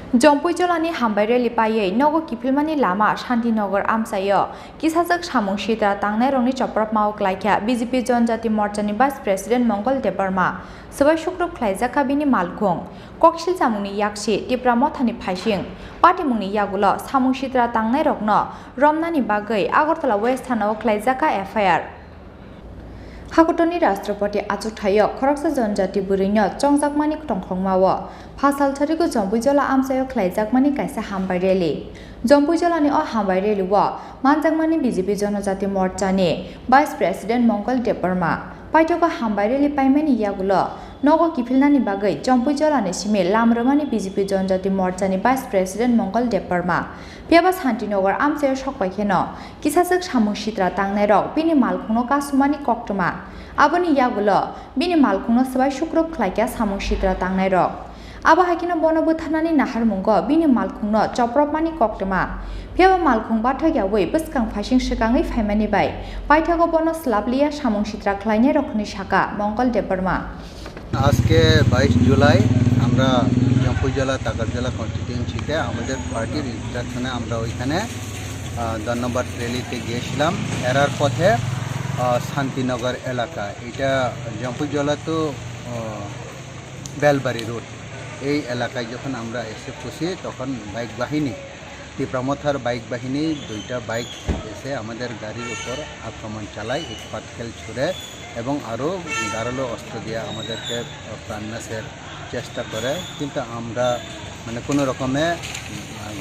जम्पुइजलानि हामबाय रेलि पायै नगो किफिलमानि लामा शान्तिनगर आमसायो किसाजक सामुं सिद्रा तांनाय रंनि चप्रप माव क्लाइख्या बीजेपी जनजाति मोर्चानि भाइस प्रेसिडेन्ट मंगल देबबर्मा सबाय शुक्रब ख्लाइजाखा बिनि मालखुं कक्सिल सामुंनि याक्सि तिप्रा मथानि फाइसिं पार्टी मुंनि यागुल सामुं सिद्रा तांनाय रगनो रमनानि बागै आगरतला वेस्ट थानाव ख्लाइजाखा एफआईआर हाकुटनि राष्ट्रपति आचुथायो खरकसा जनजाति बुरैनो चंजाकमानि टंखंमावो फासालथारिखौ जम्पुइजला आमसायो ख्लाइजाकमानि कायसा हामबाय रेलि जम्पुइजलानि अ हामबाय रेलिवो मानजाकमानि बीजेपी जनजाति मोर्चानि भाइस प्रेसिडेन्ट मंगल देबबर्मा पाइथको हामबाय रेलि पाइमानि यागुलो नगो किफिलनानि बागै जम्पुइजलानि सिमे लामरमानि बीजेपी जनजाति मोर्चानि भाइस प्रेसिडेन्ट मंगल देबबर्मा पेबा शान्तिनगर आमसायो सकबायखेनो किसाजक सामुं सिद्रा तांनाय रग बिनि मालखुंनो कासुमानि कक्टमा आबोनि यागुलो बिनि मालखुंनो सबाय शुक्रब ख्लाइख्या सामुं सिद्रा तांनाय रग आबा हाकिनो बनबुथानानि नाहारमुंगो बिनि मालखुंनो चप्रपमानि कक्टमा पेबा मालखुं बाथाग्यावै बसकां फाइसिं सिगाङै फाइमानि बाय पाइथागो बन स्लाबलिया सामुं सिद्रा ख्लाइनाय रखनि शाखा मंगल देबबर्मा আজকে 22 জুলাই আমরা জম্পুইজলা তাকারজলা কনস্টিটিউয়েন্সিতে আমাদের পার্টির ইনস্ট্রাকশনে আমরা ওইখানে ধন্যবাদ র্যালিতে গিয়েছিলাম এরার পথে শান্তিনগর এলাকা এটা জম্পুইজলা তো বেলবাড়ি রোড এই এলাকায় যখন আমরা এসে পৌঁছি তখন বাইক বাহিনী তীব্রমথার বাইক বাহিনী দুইটা বাইক এসে আমাদের গাড়ির উপর আক্রমণ চালায় ইট পাটকেল ছুড়ে এবং আরও ধারালো অস্ত্র দিয়ে আমাদেরকে প্রাণনাশের চেষ্টা করে কিন্তু আমরা মানে কোনো রকমে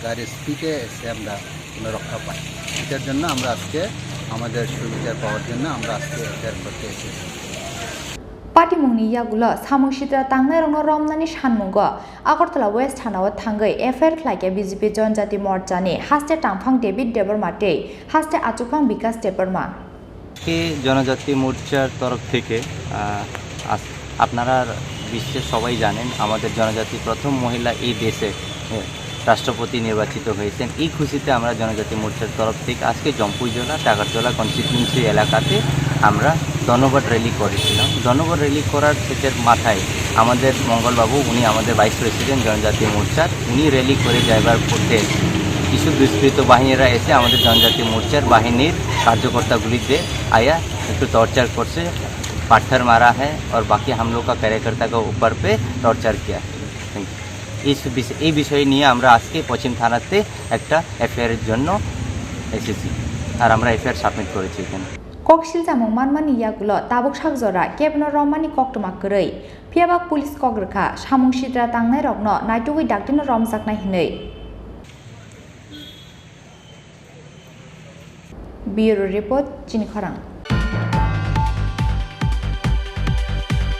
গাড়ির স্পিডে এসে আমরা কোনো রক্ষা পাই এটার জন্য আমরা আজকে আমাদের সুবিচার পাওয়ার জন্য আমরা আজকে এফআইআর করতে এসেছি पार्टी मुंनि यागुलो सामुं सिद्रा तांनाय रंनो रमनानि सानमुंगो आगरतला वेस्ट थानाव थांगै एफआईआर ख्लाइख्या बीजेपी जनजाति मोर्चानि हास्ते टांफां डेभिड देबबर्माते हास्ते आचुफां विकास देबबर्मा জনজাতি মোর্চার তরফ থেকে আপনারা বিশ্বের সবাই জানেন আমাদের জনজাতি প্রথম মহিলা এই দেশে রাষ্ট্রপতি নির্বাচিত হয়েছেন এই খুশিতে আমরা জনজাতি মোর্চার তরফ থেকে আজকে জম্পুইজলা টাকারজলা কনস্টিটিউয়েন্সি এলাকাতে আমরা ধন্যবাদ র্যালি করেছিলাম ধন্যবাদ র্যালি করার সেটের মাথায় আমাদের মঙ্গলবাবু উনি আমাদের ভাইস প্রেসিডেন্ট জনজাতি মোর্চার উনি র্যালি করে যাইবার পথে কিছু দুষ্কৃত বাহিনীরা এসে আমাদের জনজাতি মোর্চার বাহিনীর कार्यकर्ताগুলিতে आया একটু टॉर्चर করছে पत्थर मारा है और बाकी हम लोग का कार्यकर्ता का ऊपर पे टॉर्चर किया এই বিষয় নিয়ে আমরা আজকে পশ্চিম থানাতে একটা এফআইআর এর জন্য এসেছি আর আমরা এফআইআর সাবমিট করেছি এখানে कक्सिल जामुं मानमानि यागुलो ताबुक सागजरा केबनो रममानि कक्टमा गरै पेबाक पुलिस कग्रखा सामुं सिद्रा तांनाय रगनो नायटुगै डाक्टिनो रमजाकनाय हिनै ब्यूरो रिपोर्ट चिनिखरां।